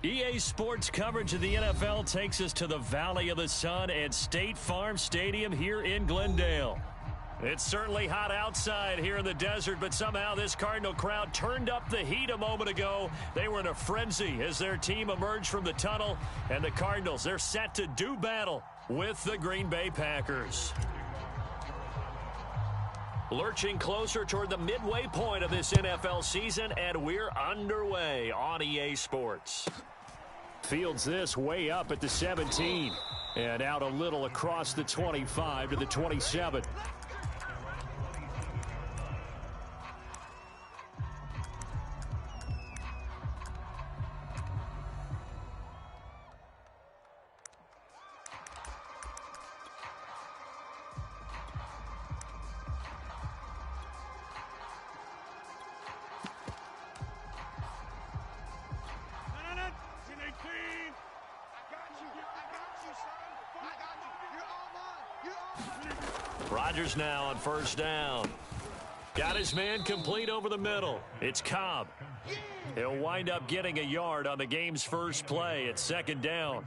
EA Sports coverage of the NFL takes us to the Valley of the Sun at State Farm Stadium here in Glendale. It's certainly hot outside here in the desert, but somehow this Cardinal crowd turned up the heat a moment ago. They were in a frenzy as their team emerged from the tunnel, and the Cardinals, they're set to do battle with the Green Bay Packers. Lurching closer toward the midway point of this NFL season, and we're underway on EA Sports. Fields this way up at the 17, and out a little across the 25 to the 27. Rodgers now on first down. Got his man complete over the middle. It's Cobb. He'll wind up getting a yard on the game's first play at second down.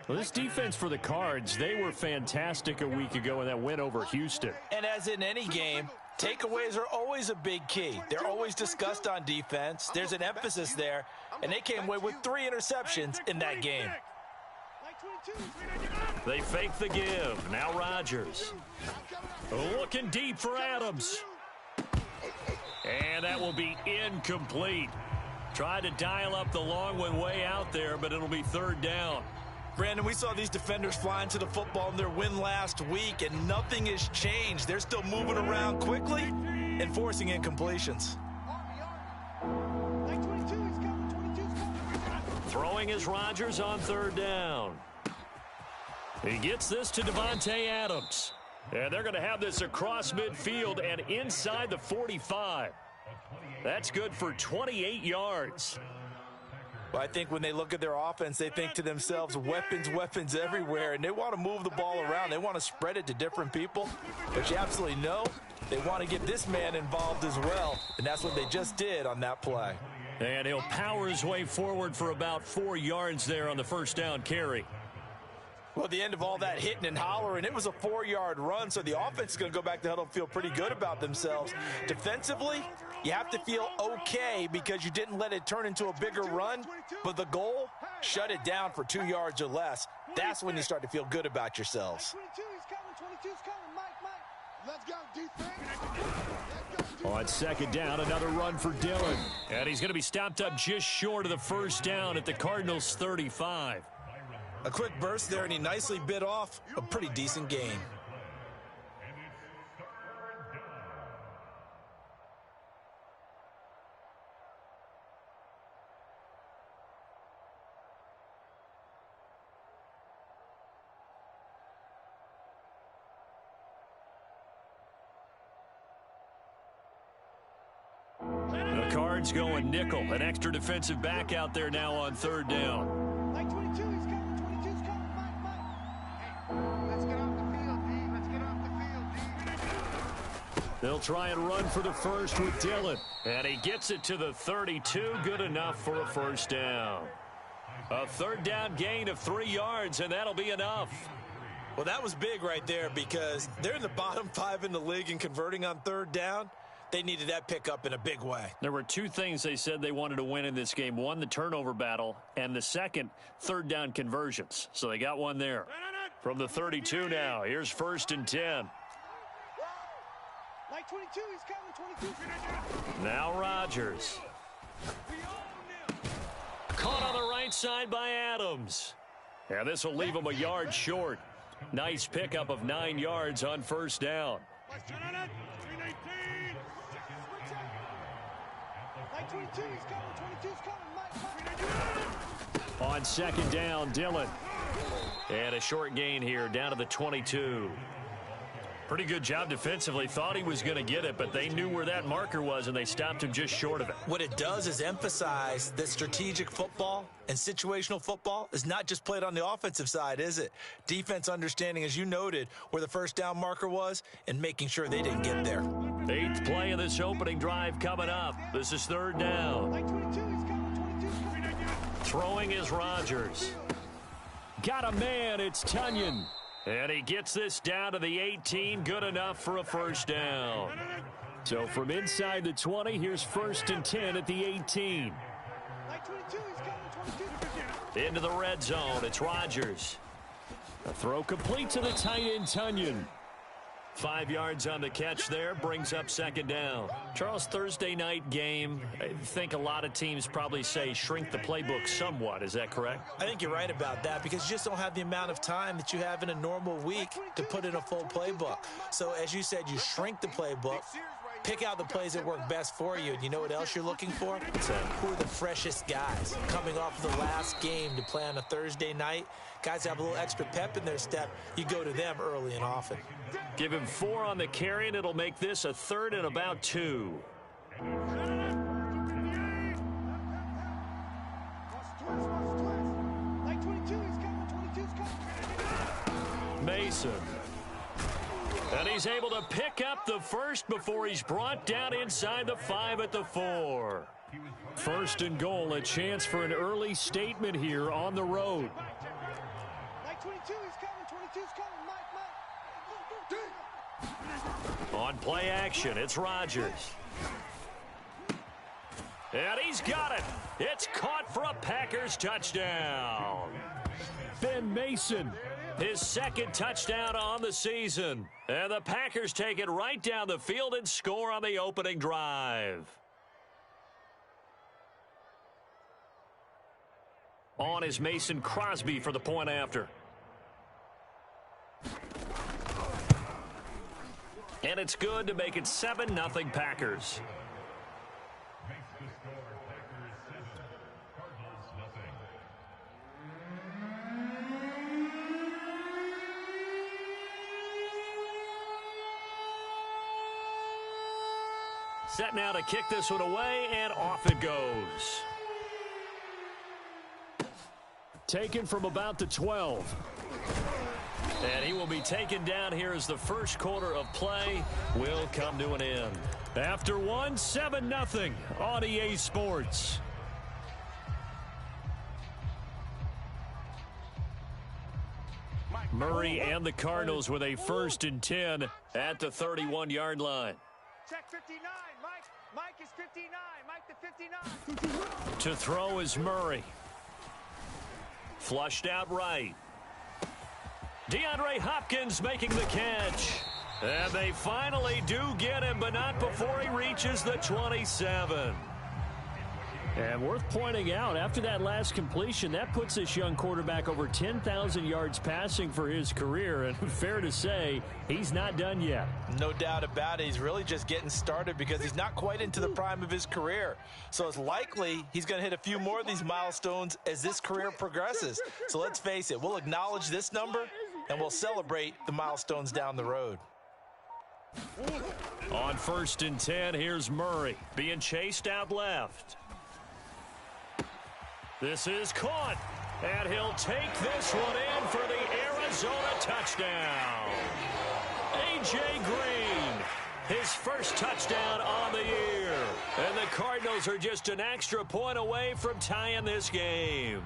Well, this defense for the Cards, they were fantastic a week ago in that win over Houston. And as in any game, takeaways are always a big key. They're always discussed on defense. There's an emphasis there, and they came away with 3 interceptions in that game. They fake the give. Now Rodgers. Looking deep for Adams. And that will be incomplete. Tried to dial up the long one way out there, but it'll be third down. Brandon, we saw these defenders flying to the football in their win last week, and nothing has changed. They're still moving around quickly and forcing incompletions. Throwing is Rodgers on third down. He gets this to Davante Adams. And they're going to have this across midfield and inside the 45. That's good for 28 yards. Well, I think when they look at their offense, they think to themselves, weapons, weapons everywhere, and they want to move the ball around. They want to spread it to different people. But you absolutely know they want to get this man involved as well, and that's what they just did on that play. And he'll power his way forward for about 4 yards there on the first down carry. Well, at the end of all that hitting and hollering, it was a 4-yard run, so the offense is going to go back to huddle and feel pretty good about themselves. Defensively, you have to feel okay because you didn't let it turn into a bigger run, but the goal, shut it down for 2 yards or less. That's when you start to feel good about yourselves. On second down, another run for Dillon. And he's going to be stopped up just short of the first down at the Cardinals' 35. A quick burst there, and he nicely bit off a pretty decent gain. The Cards going nickel. An extra defensive back out there now on third down. They'll try and run for the first with Dillon. And he gets it to the 32. Good enough for a first down. A third down gain of 3 yards, and that'll be enough. Well, that was big right there because they're in the bottom 5 in the league in converting on third down. They needed that pickup in a big way. There were 2 things they said they wanted to win in this game. One, the turnover battle, and the second, third down conversions. So they got one there. From the 32 now, here's first and 10. Now Rodgers. Caught on the right side by Adams. And this will leave him a yard short. Nice pickup of 9 yards on first down. On second down, Dillon. And a short gain here down to the 22. Pretty good job defensively. Thought he was going to get it, but they knew where that marker was, and they stopped him just short of it. What it does is emphasize that strategic football and situational football is not just played on the offensive side, is it? Defense understanding, as you noted, where the first down marker was and making sure they didn't get there. 8th play of this opening drive coming up. This is third down. Throwing is Rodgers. Got a man, it's Tonyan. And he gets this down to the 18, good enough for a first down. So from inside the 20, here's 1st and 10 at the 18. Into the red zone, it's Rodgers. A throw complete to the tight end, Tonyan. 5 yards on the catch there, brings up 2nd down. Charles, Thursday night game, I think a lot of teams probably say shrink the playbook somewhat. Is that correct? I think you're right about that because you just don't have the amount of time that you have in a normal week to put in a full playbook. So as you said, you shrink the playbook, pick out the plays that work best for you. And you know what else you're looking for? Who are the freshest guys coming off of the last game to play on a Thursday night? Guys have a little extra pep in their step. You go to them early and often. Give him 4 on the carry, and it'll make this a 3rd and about 2. Mason. And he's able to pick up the first before he's brought down inside the 5 at the 4. 1st and goal, a chance for an early statement here on the road. On play action, it's Rodgers. And he's got it. It's caught for a Packers touchdown. Ben Mason, his 2nd touchdown on the season. And the Packers take it right down the field and score on the opening drive. On is Mason Crosby for the point after. And it's good to make it 7-0 Packers. Set now to kick this one away, and off it goes. Taken from about the 12. And he will be taken down here as the first quarter of play will come to an end. After 1, 7-0 on EA Sports. Murray and the Cardinals with a 1st and 10 at the 31-yard line. Check 59, Mike. Mike is 59. Mike the 59. To throw is Murray. Flushed out right. DeAndre Hopkins making the catch. And they finally do get him, but not before he reaches the 27. And worth pointing out, after that last completion, that puts this young quarterback over 10,000 yards passing for his career. And fair to say, he's not done yet. No doubt about it. He's really just getting started because he's not quite into the prime of his career. So it's likely he's going to hit a few more of these milestones as this career progresses. So let's face it, we'll acknowledge this number and we'll celebrate the milestones down the road. On 1st and 10, here's Murray being chased out left. This is caught, and he'll take this one in for the Arizona touchdown. A.J. Green, his first touchdown on the year. And the Cardinals are just an extra point away from tying this game.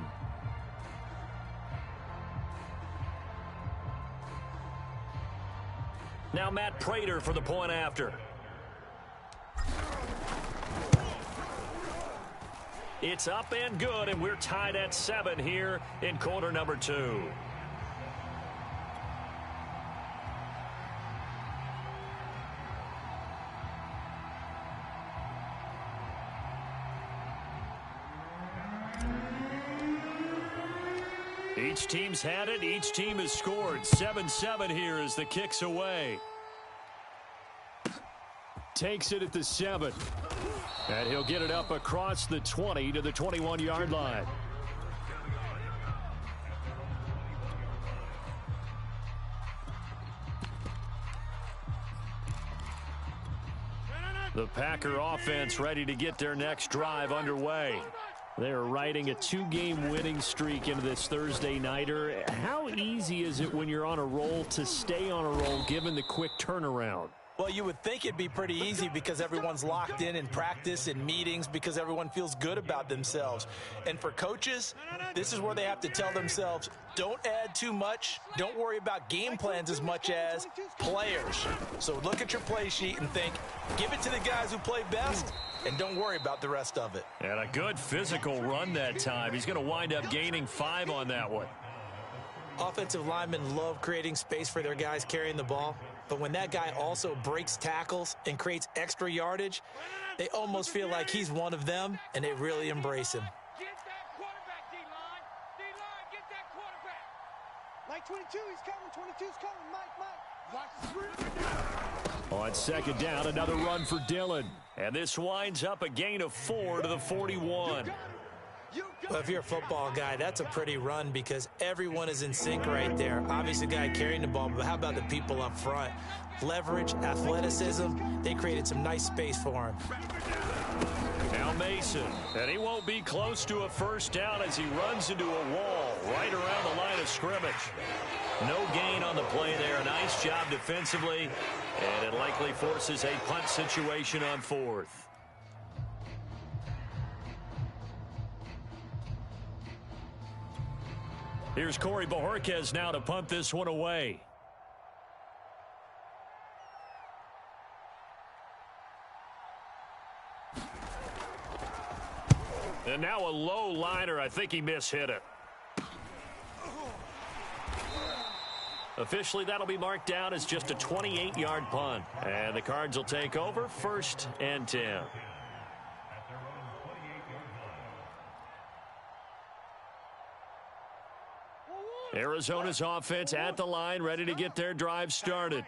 Now Matt Prater for the point after. It's up and good, and we're tied at 7 here in quarter number 2. Each team's had it. Each team has scored. 7-7 here as the kick's away. Takes it at the 7. And he'll get it up across the 20 to the 21-yard line. The Packer offense ready to get their next drive underway. They're riding a 2-game winning streak into this Thursday nighter. How easy is it when you're on a roll to stay on a roll given the quick turnaround? Well, you would think it'd be pretty easy because everyone's locked in practice and meetings because everyone feels good about themselves. And for coaches, this is where they have to tell themselves, don't add too much. Don't worry about game plans as much as players. So look at your play sheet and think, give it to the guys who play best, and don't worry about the rest of it. And a good physical run that time. He's going to wind up gaining 5 on that one. Offensive linemen love creating space for their guys carrying the ball. But when that guy also breaks tackles and creates extra yardage, they almost feel like he's one of them, and they really embrace him. Get that quarterback, D-line. D-line, get that quarterback. Mike 22, he's coming. 22's coming. Mike. On second down, another run for Dillon. And this winds up a gain of 4 to the 41. Well, if you're a football guy, that's a pretty run because everyone is in sync right there. Obviously, the guy carrying the ball, but how about the people up front? Leverage, athleticism, they created some nice space for him. Now Mason, and he won't be close to a first down as he runs into a wall right around the line of scrimmage. No gain on the play there. Nice job defensively, and it likely forces a punt situation on 4th. Here's Corey Bojorquez now to punt this one away. And now a low liner. I think he mishit it. Officially, that'll be marked down as just a 28-yard punt. And the Cards will take over 1st and 10. Arizona's offense at the line, ready to get their drive started.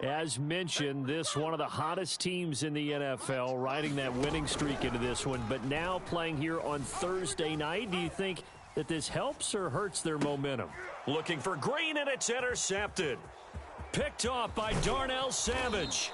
As mentioned, this one of the hottest teams in the NFL, riding that winning streak into this one, but now playing here on Thursday night. Do you think that this helps or hurts their momentum? Looking for Green, and it's intercepted. Picked off by Darnell Savage.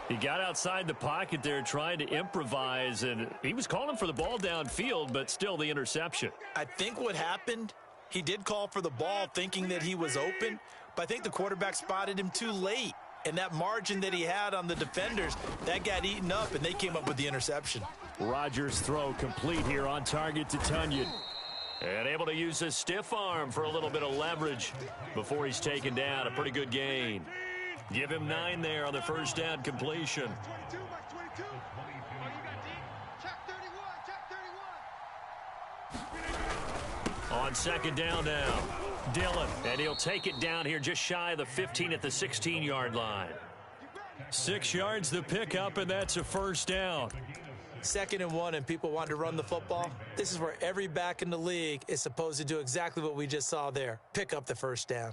He got outside the pocket there trying to improvise, and he was calling for the ball downfield, but still the interception. I think what happened, he did call for the ball thinking that he was open, but I think the quarterback spotted him too late. And that margin that he had on the defenders, that got eaten up, and they came up with the interception. Rodgers' throw complete here on target to Tunyon. And able to use his stiff arm for a little bit of leverage before he's taken down. A pretty good gain. Give him 9 there on the first down completion. 22, Mike 22. Oh, you got D. Check 31, check 31. On second down now, Dillon. And he'll take it down here just shy of the 15 at the 16-yard line. 6 yards the pickup, and that's a first down. 2nd and 1, and people want to run the football. This is where every back in the league is supposed to do exactly what we just saw there. Pick up the first down.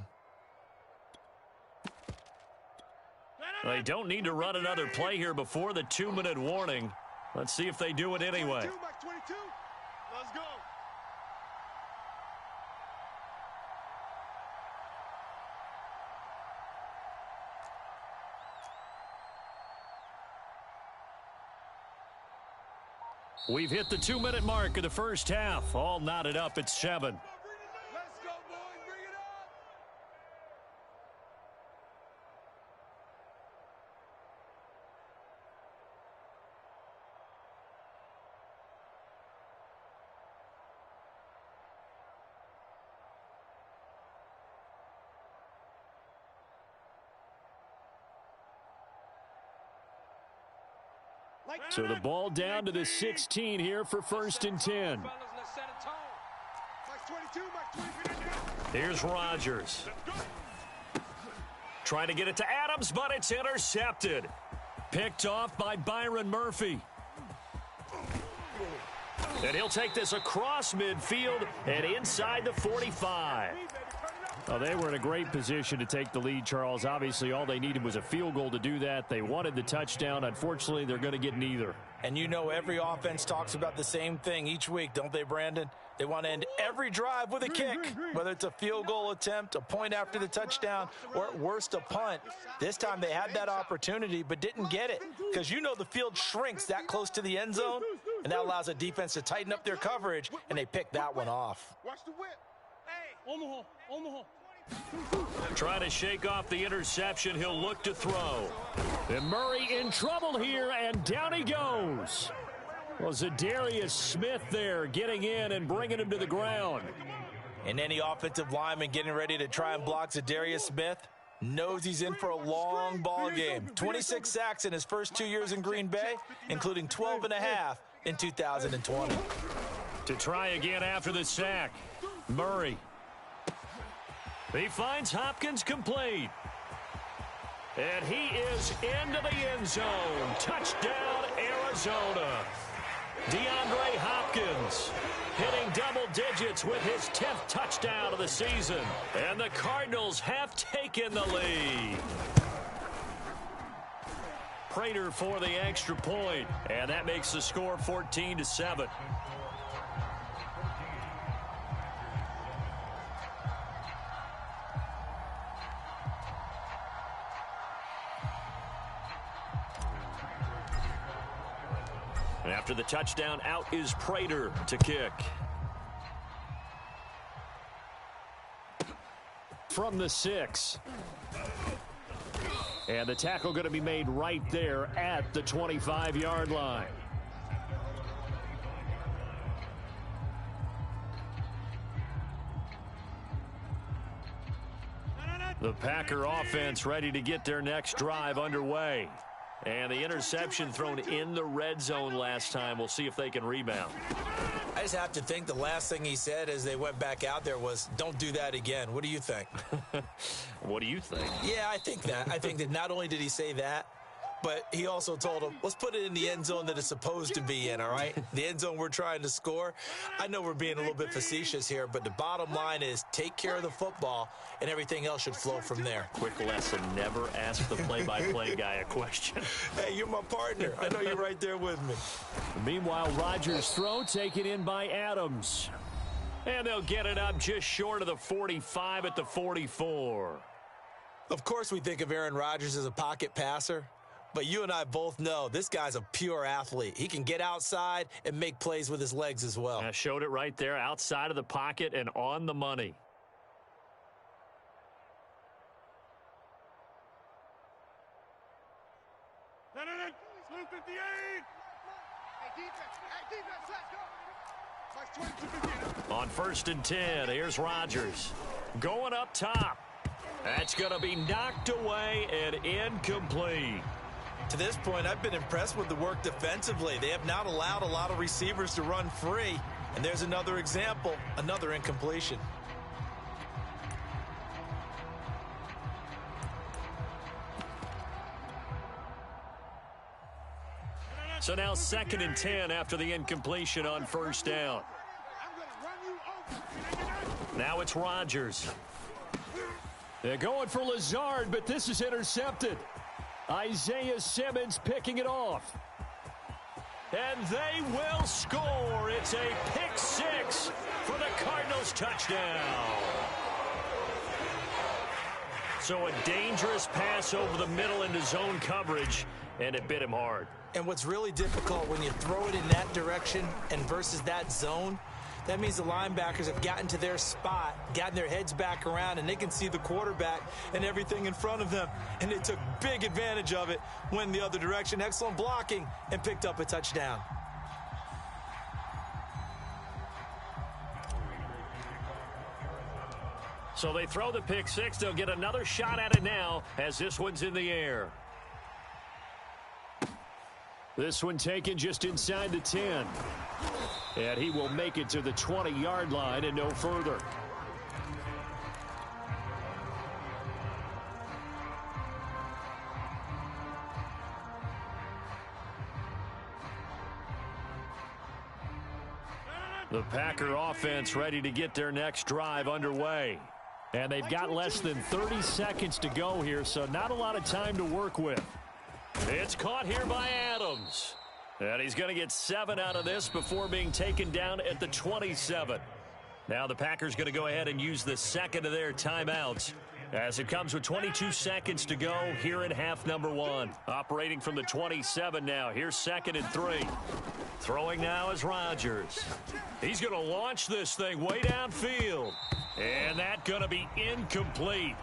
They don't need to run another play here before the 2-minute warning. Let's see if they do it anyway. 22, Mike 22. Let's go. We've hit the 2-minute mark of the first half. All knotted up at 7. Let's go, boys. Bring it up. So the ball down to the 16 here for 1st and 10. Here's Rodgers. Trying to get it to Adams, but it's intercepted. Picked off by Byron Murphy. And he'll take this across midfield and inside the 45. Well, they were in a great position to take the lead, Charles. Obviously, all they needed was a field goal to do that. They wanted the touchdown. Unfortunately, they're going to get neither. And you know every offense talks about the same thing each week, don't they, Brandon? They want to end every drive with a kick, whether it's a field goal attempt, a point after the touchdown, or at worst, a punt. This time they had that opportunity but didn't get it because you know the field shrinks that close to the end zone, and that allows a defense to tighten up their coverage, and they picked that one off. Watch the whip. Hey, Omaha. Trying to shake off the interception. He'll look to throw. And Murray in trouble here, and down he goes. Well, Zadarius Smith there getting in and bringing him to the ground. And any offensive lineman getting ready to try and block Zadarius Smith knows he's in for a long ball game. 26 sacks in his first 2 years in Green Bay, including 12 and a half in 2020. To try again after the sack, Murray. He finds Hopkins complete. And he is into the end zone. Touchdown, Arizona. DeAndre Hopkins hitting double digits with his 10th touchdown of the season. And the Cardinals have taken the lead. Prater for the extra point. And that makes the score 14-7. After the touchdown, out is Prater to kick. From the 6. And the tackle going to be made right there at the 25-yard line. The Packer offense ready to get their next drive underway. And the interception thrown in the red zone last time. We'll see if they can rebound. I just have to think the last thing he said as they went back out there was, don't do that again. What do you think? What do you think? Yeah, I think that. I think that not only did he say that, but he also told him, let's put it in the end zone that it's supposed to be in, all right? The end zone we're trying to score. I know we're being a little bit facetious here, but the bottom line is take care of the football, and everything else should flow from there. Quick lesson, never ask the play-by-play guy a question. Hey, you're my partner. I know you're right there with me. Meanwhile, Rodgers' throw taken in by Adams. And they'll get it up just short of the 45 at the 44. Of course we think of Aaron Rodgers as a pocket passer. But you and I both know this guy's a pure athlete. He can get outside and make plays with his legs as well. I showed it right there, outside of the pocket and on the money. Blue 58. Hey, defense, let's go. On 1st and 10, here's Rodgers. Going up top. That's going to be knocked away and incomplete. To this point, I've been impressed with the work defensively. They have not allowed a lot of receivers to run free. And there's another example, another incompletion. So now 2nd and 10 after the incompletion on 1st down. Now it's Rodgers. They're going for Lazard, but this is intercepted. Isaiah Simmons picking it off. And they will score. It's a pick 6 for the Cardinals touchdown. So a dangerous pass over the middle into zone coverage, and it bit him hard. And what's really difficult when you throw it in that direction and versus that zone, that means the linebackers have gotten to their spot, gotten their heads back around, and they can see the quarterback and everything in front of them. And they took big advantage of it, went the other direction. Excellent blocking, and picked up a touchdown. So they throw the pick 6. They'll get another shot at it now as this one's in the air. This one taken just inside the 10. And he will make it to the 20-yard line and no further. The Packer offense ready to get their next drive underway. And they've got less than 30 seconds to go here, so not a lot of time to work with. It's caught here by Adams. And he's going to get 7 out of this before being taken down at the 27. Now the Packers going to go ahead and use the second of their timeouts as it comes with 22 seconds to go here in half number one. Operating from the 27 now. Here's 2nd and 3. Throwing now is Rodgers. He's going to launch this thing way downfield. And that's going to be incomplete.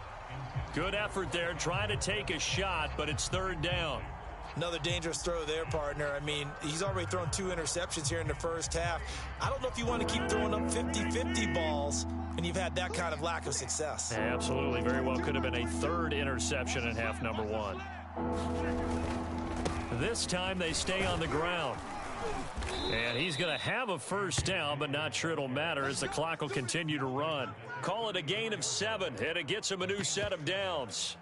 Good effort there trying to take a shot, but it's 3rd down. Another dangerous throw there, partner. I mean, he's already thrown 2 interceptions here in the first half. I don't know if you want to keep throwing up 50-50 balls, and you've had that kind of lack of success. Absolutely. Very well could have been a 3rd interception in half number one. This time they stay on the ground. And he's going to have a 1st down, but not sure it'll matter as the clock will continue to run. Call it a gain of 7, and it gets him a new set of downs.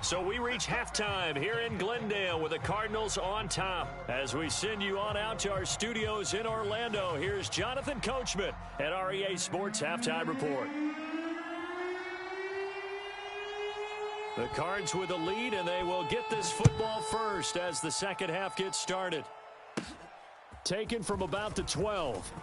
So we reach halftime here in Glendale with the Cardinals on top. As we send you on out to our studios in Orlando, here's Jonathan Coachman at REA Sports Halftime Report. The Cards with the lead, and they will get this football first as the second half gets started. Taken from about the 12.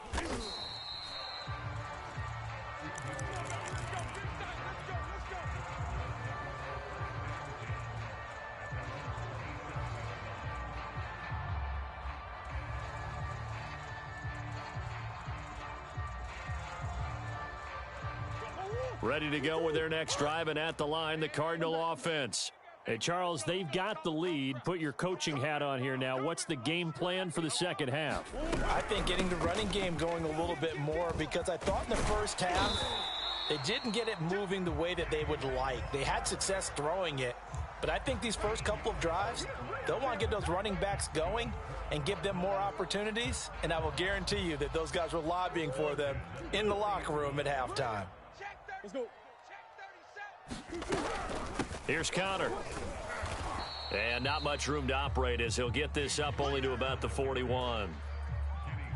Ready to go with their next drive, and at the line, the Cardinal offense. Hey, Charles, they've got the lead. Put your coaching hat on here now. What's the game plan for the second half? I think getting the running game going a little bit more, because I thought in the first half they didn't get it moving the way that they would like. They had success throwing it, but I think these first couple of drives, they'll want to get those running backs going and give them more opportunities, and I will guarantee you that those guys were lobbying for them in the locker room at halftime. Let's go. Here's Conner. And not much room to operate as he'll get this up only to about the 41.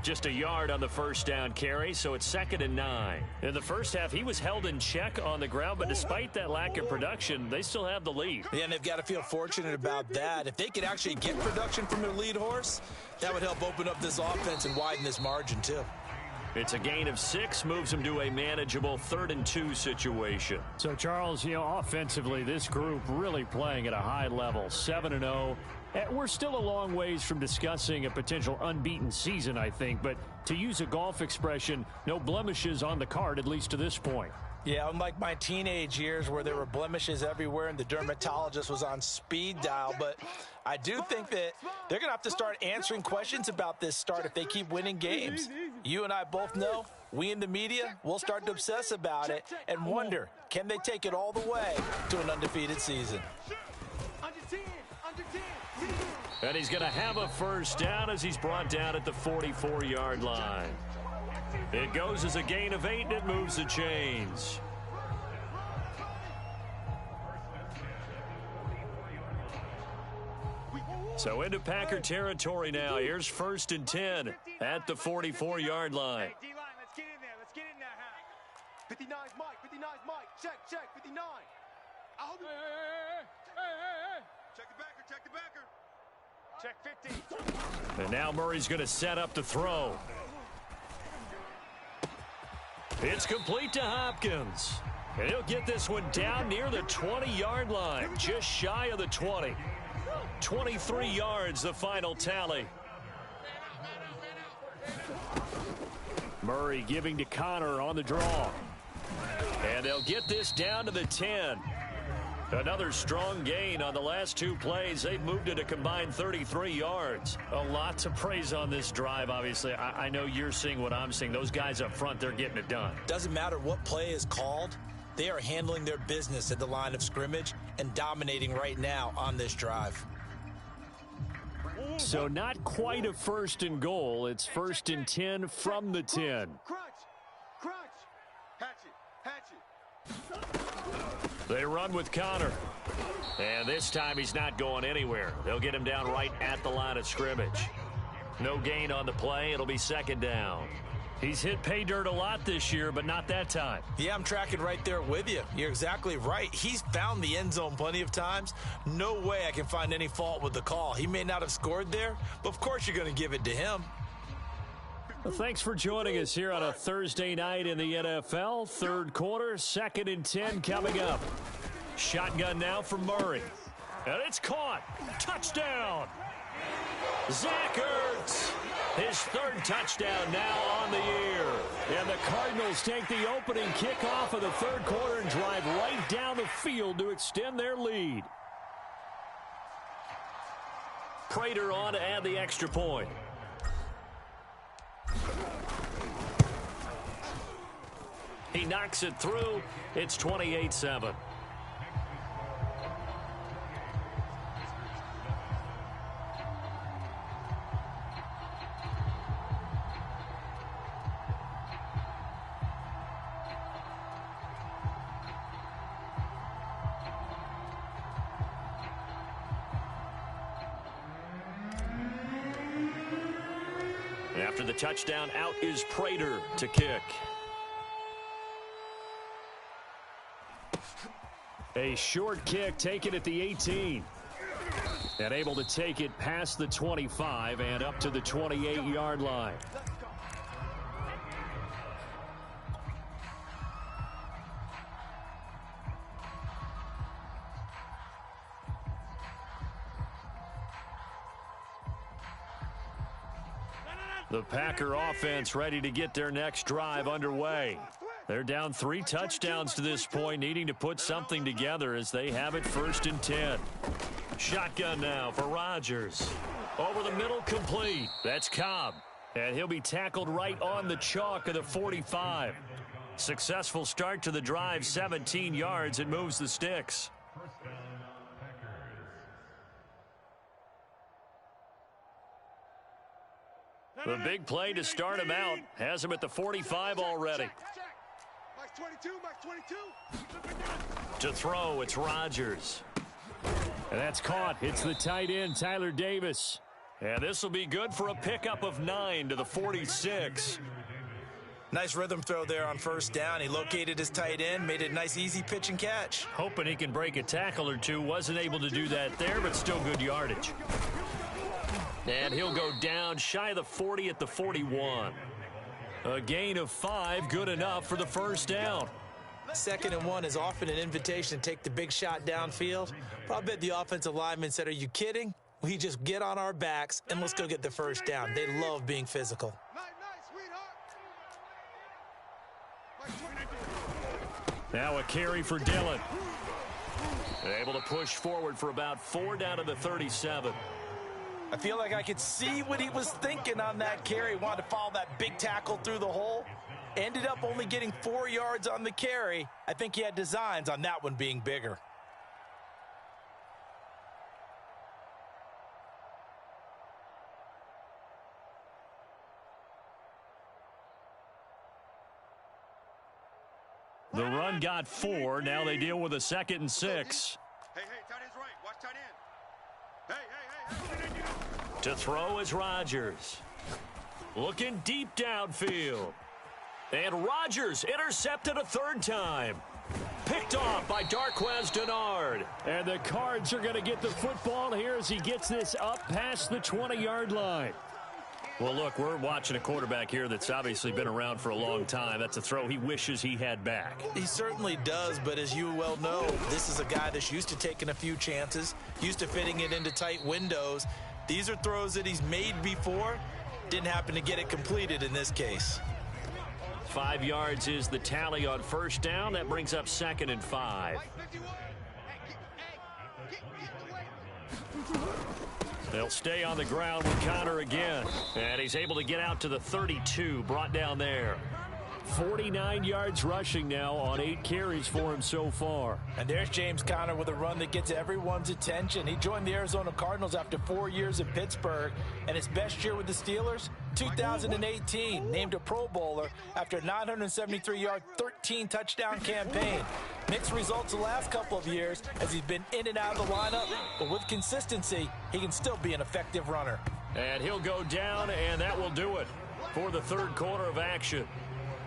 Just a yard on the 1st down carry, so it's 2nd and 9. In the first half, he was held in check on the ground, but despite that lack of production, they still have the lead. Yeah, and they've got to feel fortunate about that. If they could actually get production from their lead horse, that would help open up this offense and widen this margin too. It's a gain of 6, moves him to a manageable 3rd and 2 situation. So, Charles, offensively, this group really playing at a high level, 7-0. We're still a long ways from discussing a potential unbeaten season, I think. But to use a golf expression, no blemishes on the card, at least to this point. Yeah, unlike my teenage years where there were blemishes everywhere and the dermatologist was on speed dial. But I do think that they're going to have to start answering questions about this start if they keep winning games. You and I both know, we in the media, will start to obsess about it and wonder, can they take it all the way to an undefeated season? Under 10. And he's going to have a 1st down as he's brought down at the 44-yard line. It goes as a gain of 8, and it moves the chains. So into Packer territory now. Here's 1st and 10 at the 44-yard line. Hey, D-line, let's get in there. Let's get in there, huh? 59's Mike. 59's Mike. Check, 59. I hope hey. Check the backer. Check 50. And now Murray's going to set up the throw. It's complete to Hopkins. And he'll get this one down near the 20-yard line, just shy of the 20. 23 yards, the final tally. Murray giving to Conner on the draw. And they'll get this down to the 10. Another strong gain on the last 2 plays. They've moved it a combined 33 yards. A lot to praise on this drive, obviously. I know you're seeing what I'm seeing. Those guys up front, they're getting it done. Doesn't matter what play is called. They are handling their business at the line of scrimmage and dominating right now on this drive. So not quite a 1st and goal. It's 1st and 10 from the 10. Crunch. Hatchet. They run with Conner. And this time he's not going anywhere. They'll get him down right at the line of scrimmage. No gain on the play. It'll be 2nd down. He's hit pay dirt a lot this year, but not that time. Yeah, I'm tracking right there with you. You're exactly right. He's found the end zone plenty of times. No way I can find any fault with the call. He may not have scored there, but of course you're going to give it to him. Well, thanks for joining us here on a Thursday night in the NFL. Third quarter, 2nd and 10 coming up. Shotgun now for Murray. And it's caught. Touchdown. Zach Ertz. His third touchdown now on the year. And the Cardinals take the opening kickoff of the third quarter and drive right down the field to extend their lead. Prater on to add the extra point. He knocks it through. It's 28-7. After the touchdown, out is Prater to kick. A short kick taken at the 18. And able to take it past the 25 and up to the 28-yard line. The Packer offense ready to get their next drive underway. They're down 3 touchdowns to this point, needing to put something together as they have it 1st and 10. Shotgun now for Rodgers. Over the middle, complete. That's Cobb. And he'll be tackled right on the chalk of the 45. Successful start to the drive, 17 yards, and moves the sticks. The big play to start him out has him at the 45 already. To throw, it's Rodgers. And that's caught. It's the tight end, Tyler Davis. And this will be good for a pickup of 9 to the 46. Nice rhythm throw there on 1st down. He located his tight end, made it a nice easy pitch and catch. Hoping he can break a tackle or two. Wasn't able to do that there, but still good yardage. And he'll go down shy of the 40 at the 41. A gain of 5, good enough for the 1st down. 2nd and 1 is often an invitation to take the big shot downfield. But I bet the offensive lineman said, are you kidding? We just get on our backs and let's go get the 1st down. They love being physical. Now a carry for Dillon. Able to push forward for about 4 down to the 37. I feel like I could see what he was thinking on that carry. Wanted to follow that big tackle through the hole. Ended up only getting 4 yards on the carry. I think he had designs on that one being bigger. The run got 4. Now they deal with a 2nd and 6. Hey, tight end's right. Watch tight end. Hey. To throw is Rodgers. Looking deep downfield. And Rodgers intercepted a 3rd time. Picked off by Darqueze Dennard. And the Cards are going to get the football here as he gets this up past the 20-yard line. Well, look, we're watching a quarterback here that's obviously been around for a long time. That's a throw he wishes he had back. He certainly does, but as you well know, this is a guy that's used to taking a few chances, used to fitting it into tight windows. These are throws that he's made before. Didn't happen to get it completed in this case. 5 yards is the tally on 1st down. That brings up 2nd and 5. They'll stay on the ground with Connor again. And he's able to get out to the 32, brought down there. 49 yards rushing now on 8 carries for him so far. And there's James Conner with a run that gets everyone's attention. He joined the Arizona Cardinals after 4 years in Pittsburgh, and his best year with the Steelers, 2018, named a Pro Bowler after a 973-yard, 13-touchdown campaign. Mixed results the last couple of years as he's been in and out of the lineup, but with consistency, he can still be an effective runner. And he'll go down, and that will do it for the third quarter of action.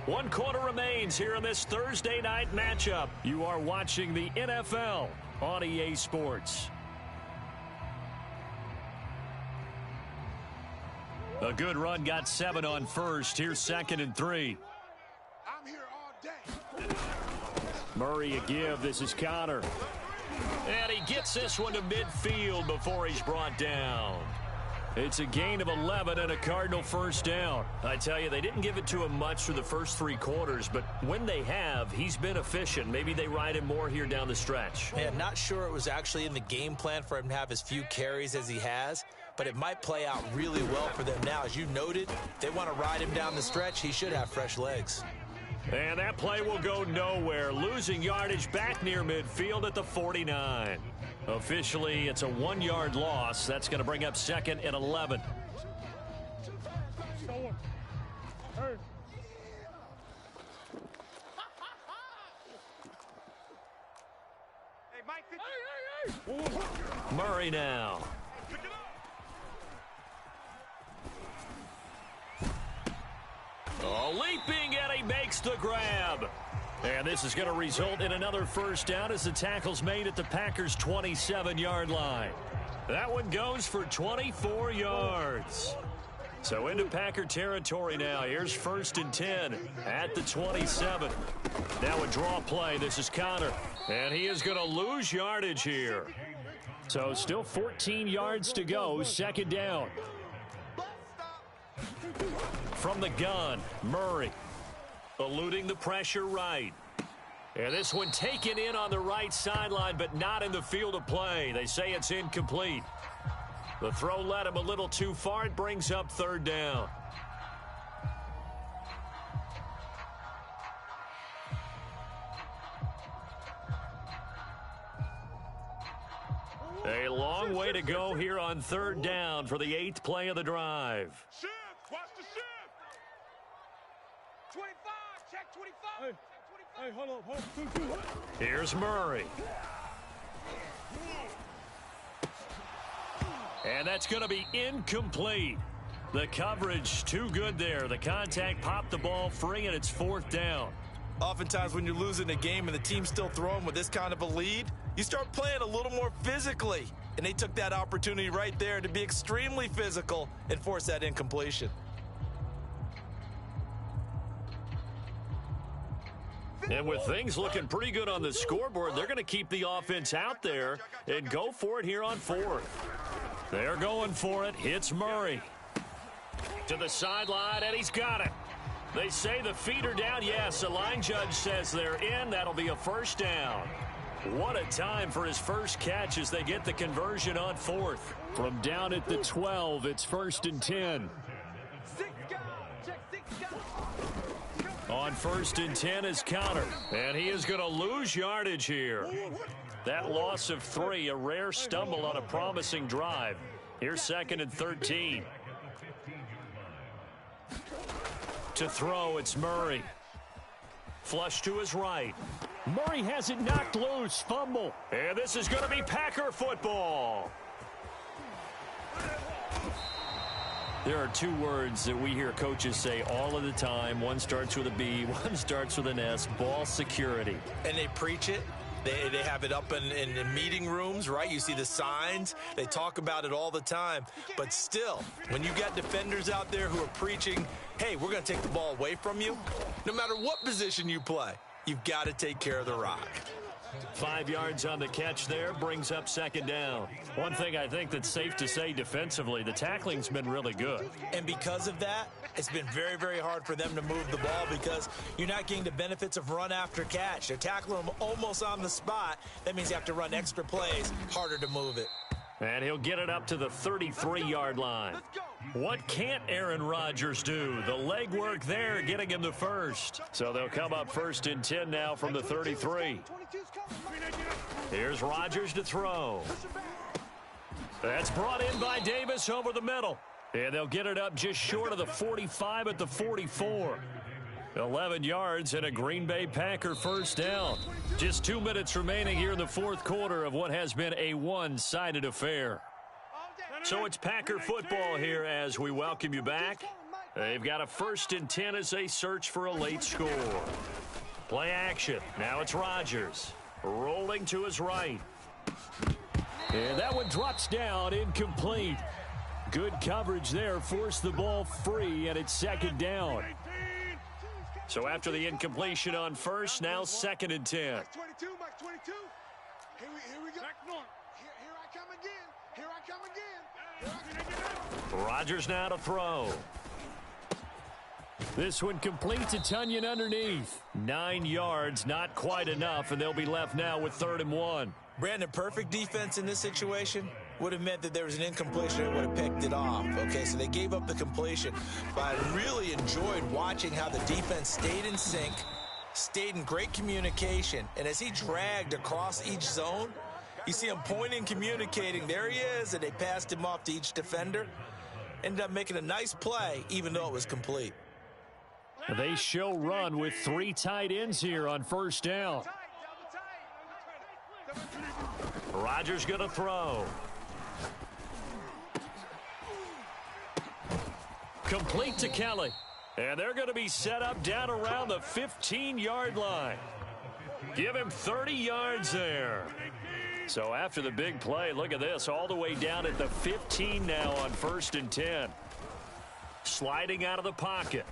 1 quarter remains here in this Thursday night matchup. You are watching the NFL on EA Sports. A good run, got 7 on first. Here's 2nd and 3. I'm here all day. Murray a give. This is Connor. And he gets this one to midfield before he's brought down. It's a gain of 11 and a Cardinal first down. I tell you, they didn't give it to him much through the first 3 quarters, but when they have, he's been efficient. Maybe they ride him more here down the stretch. Yeah, not sure it was actually in the game plan for him to have as few carries as he has, but it might play out really well for them now. As you noted, if they want to ride him down the stretch, he should have fresh legs. And that play will go nowhere. Losing yardage back near midfield at the 49. Officially, it's a 1-yard loss. That's going to bring up 2nd and 11. Hey, Mike, Murray now. Oh, leaping, and he makes the grab. And this is going to result in another first down as the tackle's made at the Packers' 27-yard line. That one goes for 24 yards. So into Packer territory now. Here's 1st and 10 at the 27. Now a draw play. This is Connor. And he is going to lose yardage here. So still 14 yards to go. 2nd down. From the gun, Murray. Eluding the pressure right. And this one taken in on the right sideline, but not in the field of play. They say it's incomplete. The throw led him a little too far. It brings up 3rd down. A long way to go here on 3rd down for the 8th play of the drive. shift. Watch the shift. 25. Check 25. Hey, hold up. Here's Murray. And that's going to be incomplete. The coverage too good there. The contact popped the ball free, and it's 4th down. Oftentimes when you're losing a game and the team's still throwing with this kind of a lead, you start playing a little more physically. And they took that opportunity right there to be extremely physical and force that incompletion. And with things looking pretty good on the scoreboard, they're going to keep the offense out there and go for it here on 4th. They're going for it. Hits Murray. To the sideline, and he's got it. They say the feet are down. Yes, the line judge says they're in. That'll be a first down. What a time for his first catch as they get the conversion on 4th. From down at the 12, it's 1st and 10. 6 guys. Check 6 guys. On 1st and 10 is Connor, and he is going to lose yardage here. That loss of 3, a rare stumble on a promising drive. Here's 2nd and 13. To throw, it's Murray. Flush to his right. Murray has it knocked loose. Fumble. And this is going to be Packer football. There are 2 words that we hear coaches say all of the time. One starts with a B, one starts with an S. Ball security. And they preach it. They have it up in meeting rooms, right? You see the signs. They talk about it all the time. But still, when you got defenders out there who are preaching, hey, we're going to take the ball away from you, no matter what position you play, you've got to take care of the rock. 5 yards on the catch there, brings up 2nd down. One thing I think that's safe to say defensively, the tackling's been really good. And because of that, it's been very, very hard for them to move the ball because you're not getting the benefits of run after catch. They're tackling them almost on the spot. That means you have to run extra plays, harder to move it. And he'll get it up to the 33-yard line. What can't Aaron Rodgers do? The legwork there getting him the first. So they'll come up 1st and 10 now from the 33. Here's Rodgers to throw. That's brought in by Davis over the middle. And they'll get it up just short of the 45 at the 44. 11 yards and a Green Bay Packer first down. Just 2 minutes remaining here in the 4th quarter of what has been a one-sided affair. So it's Packer football here as we welcome you back. They've got a 1st and 10 as they search for a late score. Play action. Now it's Rodgers. Rolling to his right. And that one drops down incomplete. Good coverage there. Forced the ball free, and it's second down. So after the incompletion on first, now 2nd and 10. Mike 22, Mike 22. Here we go. Here I come again. Here I come again. Rodgers now to throw. This one complete to Tunyon underneath. 9 yards, not quite enough, and they'll be left now with 3rd and 1. Brandon, perfect defense in this situation would have meant that there was an incompletion and would have picked it off. Okay, so they gave up the completion. But I really enjoyed watching how the defense stayed in sync, stayed in great communication. And as he dragged across each zone, you see him pointing, communicating. There he is, and they passed him off to each defender. Ended up making a nice play, even though it was complete. They show run with 3 tight ends here on first down. Rodgers going to throw. Complete to Kelly. And they're going to be set up down around the 15-yard line. Give him 30 yards there. So after the big play, look at this, all the way down at the 15 now on 1st and 10. Sliding out of the pocket.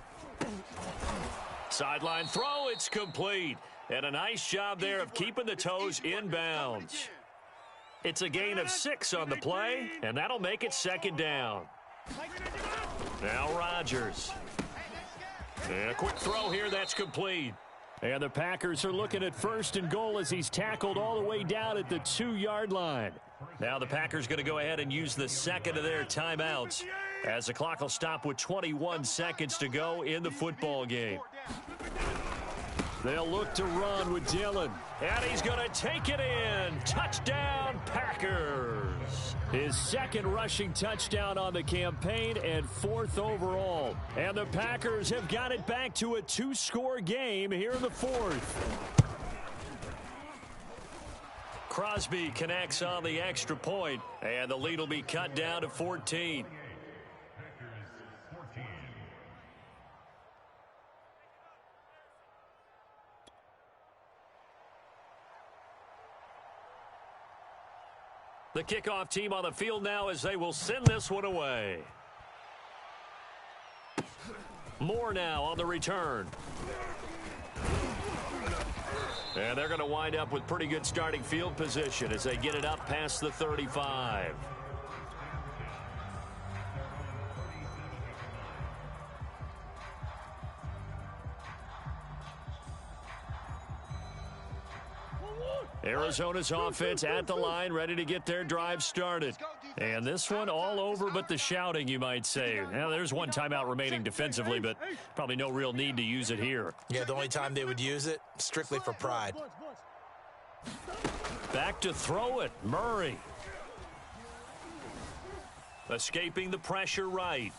Sideline throw, it's complete. And a nice job there of keeping the toes inbounds. It's a gain of 6 on the play, and that'll make it 2nd down. Now Rodgers. And a quick throw here, that's complete. And the Packers are looking at 1st and goal as he's tackled all the way down at the 2-yard line. Now the Packers going to go ahead and use the 2nd of their timeouts as the clock will stop with 21 seconds to go in the football game. They'll look to run with Dillon. And he's going to take it in. Touchdown, Packers. His 2nd rushing touchdown on the campaign and 4th overall. And the Packers have got it back to a 2-score game here in the 4th. Crosby connects on the extra point, and the lead will be cut down to 14. The kickoff team on the field now as they will send this one away. Moore now on the return. And they're going to wind up with pretty good starting field position as they get it up past the 35. Arizona's offense at the line, ready to get their drive started. And this one all over but the shouting, you might say. Now, there's one timeout remaining defensively, but probably no real need to use it here. Yeah, the only time they would use it, strictly for pride. Back to throw it, Murray. Escaping the pressure right.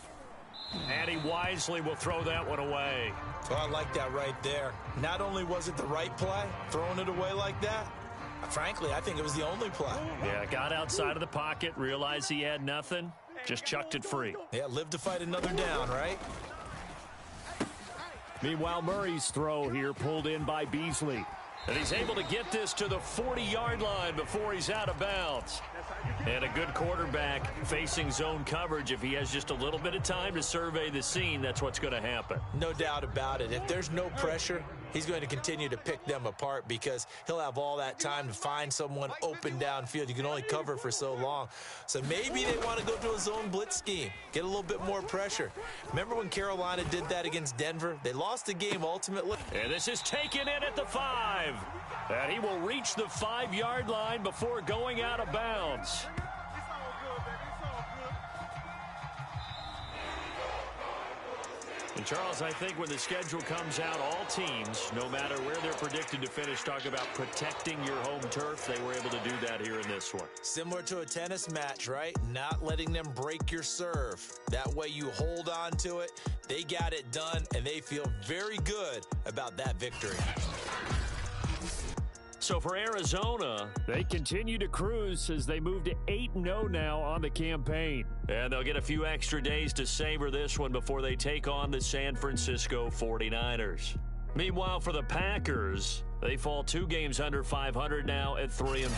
And he wisely will throw that one away. Well, I like that right there. Not only was it the right play, throwing it away like that, frankly, I think it was the only play. Yeah, got outside of the pocket, realized he had nothing, just chucked it free. Yeah, live to fight another down, right? Meanwhile, Murray's throw here pulled in by Beasley. And he's able to get this to the 40-yard line before he's out of bounds. And a good quarterback facing zone coverage. If he has just a little bit of time to survey the scene, that's what's going to happen. No doubt about it. If there's no pressure, he's going to continue to pick them apart because he'll have all that time to find someone open downfield. You can only cover for so long. So maybe they want to go to a zone blitz scheme, get a little bit more pressure. Remember when Carolina did that against Denver? They lost the game ultimately. And this is taken in at the 5. And he will reach the 5-yard line before going out of bounds. And Charles, I think when the schedule comes out, all teams, no matter where they're predicted to finish, talk about protecting your home turf. They were able to do that here in this one. Similar to a tennis match, right? Not letting them break your serve. That way you hold on to it. They got it done, and they feel very good about that victory. So for Arizona, they continue to cruise as they move to 8-0 now on the campaign. And they'll get a few extra days to savor this one before they take on the San Francisco 49ers. Meanwhile, for the Packers, They fall 2 games under 500 now at 3-5.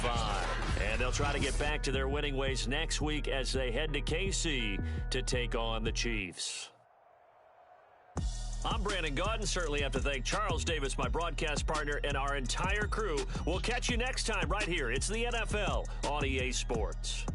And they'll try to get back to their winning ways next week as they head to KC to take on the Chiefs. I'm Brandon Gaudin. Certainly have to thank Charles Davis, my broadcast partner, and our entire crew. We'll catch you next time right here. It's the NFL on EA Sports.